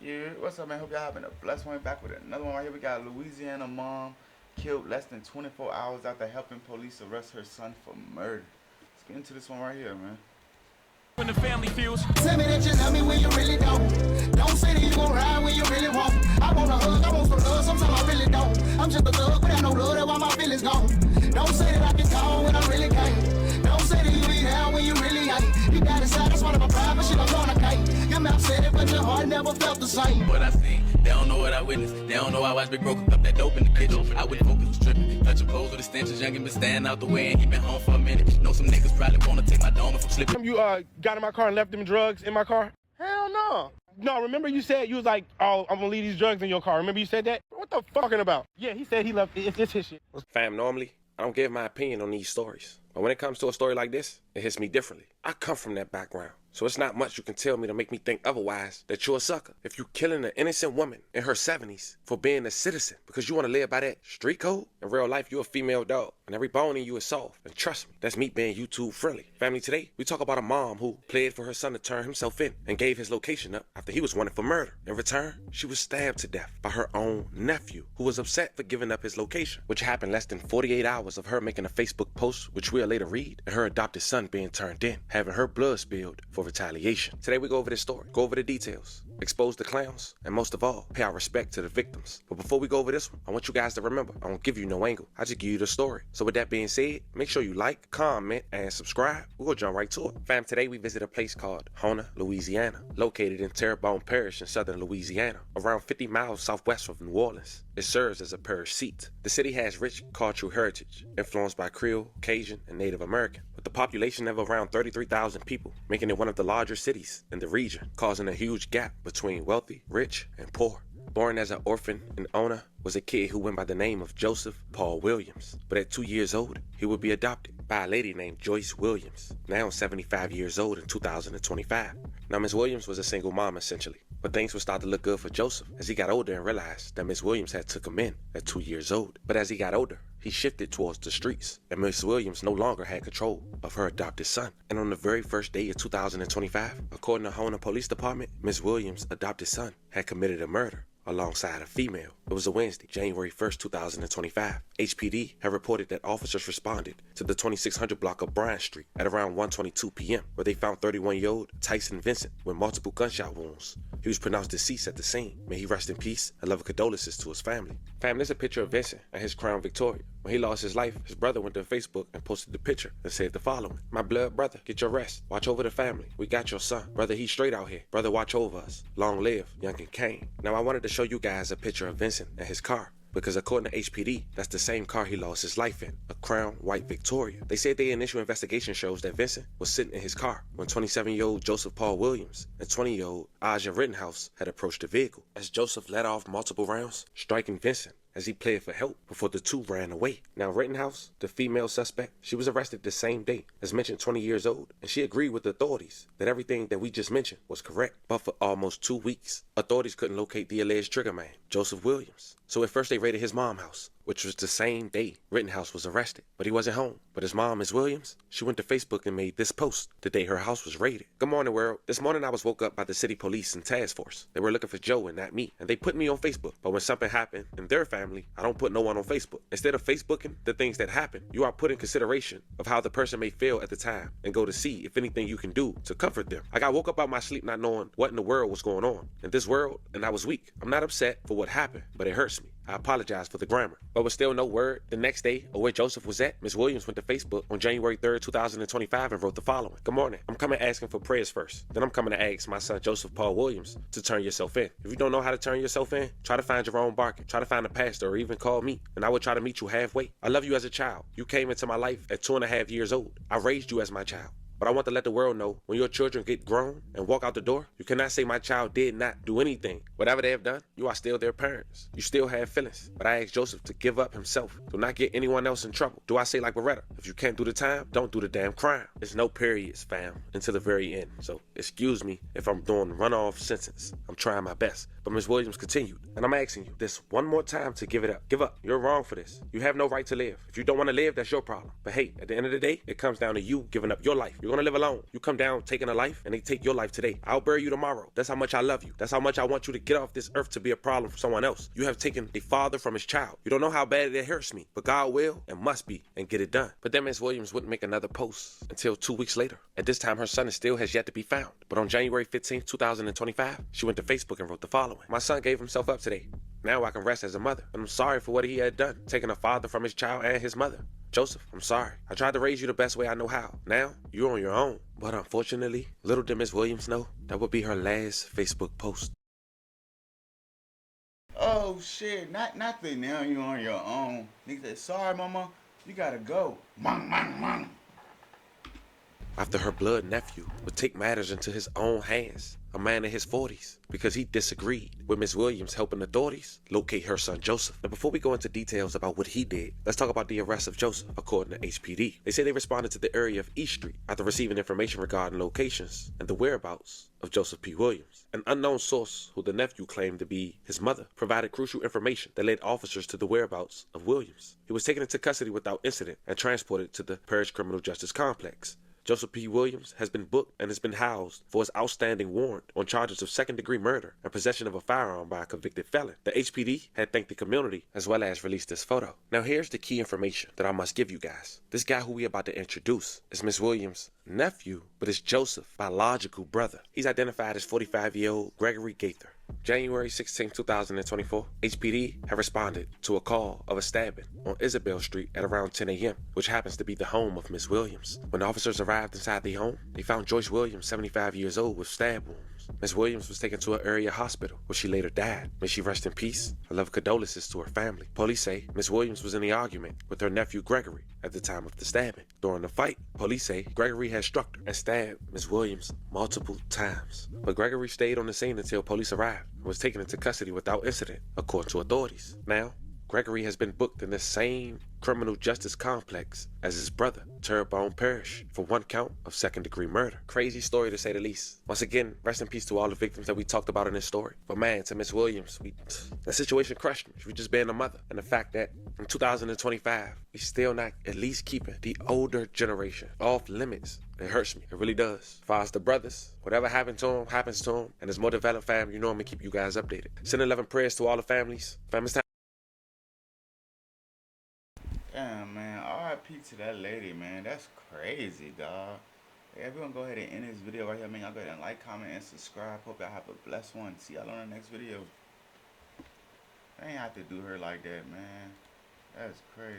Yeah, what's up, man? Hope y'all having a blessed one. Back with another one right here. We got Louisiana mom killed less than 24 hours after helping police arrest her son for murder. Let's get into this one right here, man. When the family feels. Tell me that you love me when you really don't. Don't say that you gon' ride when you really won't. I want a hug, I want some love, sometimes I really don't. I'm just a thug without no love, that's why my feelings gone. Don't say that I can gone when I really can't. Don't say that you be down when you really ain't. You got inside, that's one of my pride, but shit I'm gonna can't. Your mouth said it, but your heart never felt the same. What I seen, they don't know what I witnessed. They don't know I watched Big Bro cook up that dope in the kitchen. I wouldn't focus was tripping. Touching clothes with extensions, youngin' been staying out the way and he been home for a minute. Know some niggas probably wanna take my dome if I'm slipping. You got in my car and left them drugs in my car? Hell no. No, remember you said you was like, oh, I'm gonna leave these drugs in your car. Remember you said that? What the fucking about? Yeah, he said he left. It's his shit. Fam, normally, I don't give my opinion on these stories. But when it comes to a story like this, it hits me differently. I come from that background. So it's not much you can tell me to make me think otherwise that you're a sucker. If you killing an innocent woman in her 70s for being a citizen because you want to live by that street code, in real life you're a female dog and every bone in you is soft. And trust me, that's me being YouTube friendly. Family, today we talk about a mom who pled for her son to turn himself in and gave his location up after he was wanted for murder. In return, she was stabbed to death by her own nephew who was upset for giving up his location, which happened less than 48 hours of her making a Facebook post, which we'll later read, and her adopted son being turned in, having her blood spilled for retaliation. Today we go over this story, go over the details, expose the clowns, and most of all, pay our respect to the victims. But before we go over this one, I want you guys to remember, I won't give you no angle, I just give you the story. So with that being said, make sure you like, comment, and subscribe. We're gonna jump right to it. Fam, today we visit a place called Houma, Louisiana, located in Terrebonne Parish in southern Louisiana, around 50 miles southwest of New Orleans. It serves as a parish seat. The city has rich cultural heritage, influenced by Creole, Cajun, and Native American, with the population of around 33,000 people, making it one of the larger cities in the region, causing a huge gap between wealthy, rich, and poor. Born as an orphan in Houma was a kid who went by the name of Joseph Paul Williams, but at 2 years old, he would be adopted by a lady named Joyce Williams, now 75 years old in 2025. Now, Miss Williams was a single mom essentially, but things would start to look good for Joseph as he got older and realized that Miss Williams had took him in at 2 years old. But as he got older, he shifted towards the streets, and Miss Williams no longer had control of her adopted son. And on the very first day of 2025, according to Houma Police Department, Miss Williams' adopted son had committed a murder alongside a female. It was a Wednesday, January 1st, 2025. HPD had reported that officers responded to the 2600 block of Bryant Street at around 1:22 p.m., where they found 31-year-old Tyson Vincent with multiple gunshot wounds. He was pronounced deceased at the scene. May he rest in peace and love condolences to his family. Fam, there's a picture of Vincent and his Crown Victoria. When he lost his life, his brother went to Facebook and posted the picture and said the following: "My blood brother, get your rest. Watch over the family. We got your son. Brother, he's straight out here. Brother, watch over us. Long live Youngin Kane." Now, I wanted to show you guys a picture of Vincent and his car, because according to HPD, that's the same car he lost his life in, a Crown White Victoria. They said their initial investigation shows that Vincent was sitting in his car when 27-year-old Joseph Paul Williams and 20-year-old Aja Rittenhouse had approached the vehicle, as Joseph let off multiple rounds, striking Vincent as he pled for help before the two ran away. Now, Rittenhouse, the female suspect, she was arrested the same day, as mentioned, 20 years old, and she agreed with the authorities that everything that we just mentioned was correct. But for almost 2 weeks, authorities couldn't locate the alleged trigger man, Joseph Williams. So at first they raided his mom's house, which was the same day Rittenhouse was arrested, but he wasn't home. But his mom, Ms. Williams, she went to Facebook and made this post the day her house was raided. "Good morning, world. This morning I was woke up by the city police and task force. They were looking for Joe and not me, and they put me on Facebook. But when something happened in their family, I don't put no one on Facebook. Instead of Facebooking the things that happen, you are put in consideration of how the person may feel at the time and go to see if anything you can do to comfort them. I got woke up out my sleep not knowing what in the world was going on in this world, and I was weak. I'm not upset for what happened, but it hurts me. I apologize for the grammar." But with still no word the next day or where Joseph was at, Ms. Williams went to Facebook on January 3rd, 2025 and wrote the following: "Good morning. I'm coming asking for prayers first. Then I'm coming to ask my son Joseph Paul Williams to turn yourself in. If you don't know how to turn yourself in, try to find Jerome Barker, try to find a pastor, or even call me, and I will try to meet you halfway. I love you as a child. You came into my life at 2.5 years old. I raised you as my child. But I want to let the world know, when your children get grown and walk out the door, you cannot say my child did not do anything. Whatever they have done, you are still their parents. You still have feelings. But I ask Joseph to give up himself. Do not get anyone else in trouble. Do I say like Beretta? If you can't do the time, don't do the damn crime." There's no periods, fam, until the very end. So excuse me if I'm doing runoff sentence. I'm trying my best. But Miss Williams continued, and I'm asking you this one more time to give it up. Give up. You're wrong for this. You have no right to live. If you don't want to live, that's your problem. But hey, at the end of the day, it comes down to you giving up your life. You're gonna live alone. You come down taking a life, and they take your life today. I'll bury you tomorrow. That's how much I love you. That's how much I want you to get off this earth to be a problem for someone else. You have taken a father from his child. You don't know how bad it hurts me, but God will and must be and get it done. But then Miss Williams wouldn't make another post until 2 weeks later. At this time, her son still has yet to be found. But on January 15, 2025, she went to Facebook and wrote the following. My son gave himself up today. Now I can rest as a mother, and I'm sorry for what he had done, taking a father from his child and his mother. Joseph, I'm sorry. I tried to raise you the best way I know how. Now, you're on your own. But unfortunately, little did Miss Williams know, that would be her last Facebook post. Oh shit, not that now you on your own. Nigga said, sorry mama, you gotta go. Mang, mang, mang. After her blood nephew would take matters into his own hands, a man in his 40s, because he disagreed with Miss Williams helping authorities locate her son Joseph. Now before we go into details about what he did, let's talk about the arrest of Joseph, according to HPD. They say they responded to the area of East Street after receiving information regarding locations and the whereabouts of Joseph P. Williams. An unknown source, who the nephew claimed to be his mother, provided crucial information that led officers to the whereabouts of Williams. He was taken into custody without incident and transported to the Parish Criminal Justice Complex. Joseph P. Williams has been booked and has been housed for his outstanding warrant on charges of second-degree murder and possession of a firearm by a convicted felon. The HPD had thanked the community as well as released this photo. Now here's the key information that I must give you guys. This guy who we about to introduce is Miss Williams' nephew, but is Joseph's biological brother. He's identified as 45-year-old Gregory Gaither. January 16, 2024, HPD have responded to a call of a stabbing on Isabel Street at around 10 a.m., which happens to be the home of Miss Williams. When officers arrived inside the home, they found Joyce Williams, 75 years old, with stab wounds. Miss Williams was taken to an area hospital where she later died. May she rest in peace. I love condolences to her family. Police say Miss Williams was in the argument with her nephew Gregory at the time of the stabbing. During the fight, police say Gregory had struck her and stabbed Miss Williams multiple times. But Gregory stayed on the scene until police arrived and was taken into custody without incident, according to authorities. Now, Gregory has been booked in the same criminal justice complex as his brother, Terrebonne Parish, for one count of second-degree murder. Crazy story to say the least. Once again, rest in peace to all the victims that we talked about in this story. But man, to Miss Williams, that situation crushed me. She just being a mother. And the fact that in 2025, we still not at least keeping the older generation off limits. It hurts me. It really does. As far as the brothers, whatever happened to them, happens to them. And there's more developed family, you know I'm going to keep you guys updated. Sending love and prayers to all the families. Family's time. Damn, man. R.I.P. to that lady, man. That's crazy, dog. Yeah, we're gonna go ahead and end this video right here, man. Y'all go ahead and like, comment, and subscribe. Hope y'all have a blessed one. See y'all on the next video. I ain't have to do her like that, man. That's crazy.